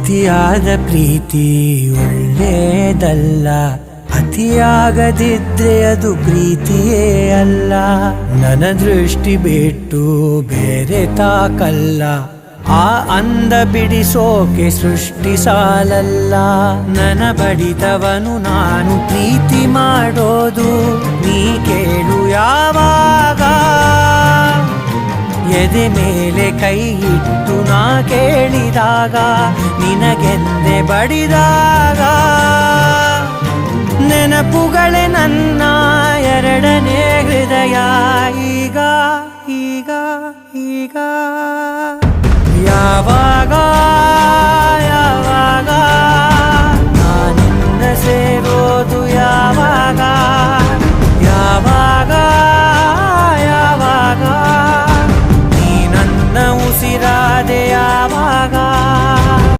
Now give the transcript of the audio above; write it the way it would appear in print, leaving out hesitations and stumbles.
ಅತಿಯಾದ ಪ್ರೀತಿ ಒಳ್ಳೆಯದಲ್ಲ, ಅತಿಯಾಗದಿದ್ರೆ ಅದು ಪ್ರೀತಿಯೇ ಅಲ್ಲ. ನನ್ನ ದೃಷ್ಟಿ ಬಿಟ್ಟು ಬೇರೆ ತಾಕಲ್ಲ, ಆ ಅಂದ ಬಿಡಿಸೋಕೆ ಸೃಷ್ಟಿ ಸಾಲಲ್ಲ. ನನ್ನ ಬಡಿತವನು ನಾನು ಪ್ರೀತಿ ಮಾಡೋದು ನೀ ಕೇಳು ಯಾವಾಗ. ಎದೆ ಮೇಲೆ ಕೈ ಇಟ್ಟು ನಾ ಕೇಳಿದಾಗ, ನಿನಗೆಂದೆ ಬಡಿದಾಗ, ನೆನಪುಗಳೇ ನನ್ನ ಎರಡನೇ ಹೃದಯ. ಈಗ ಈಗ ಈಗ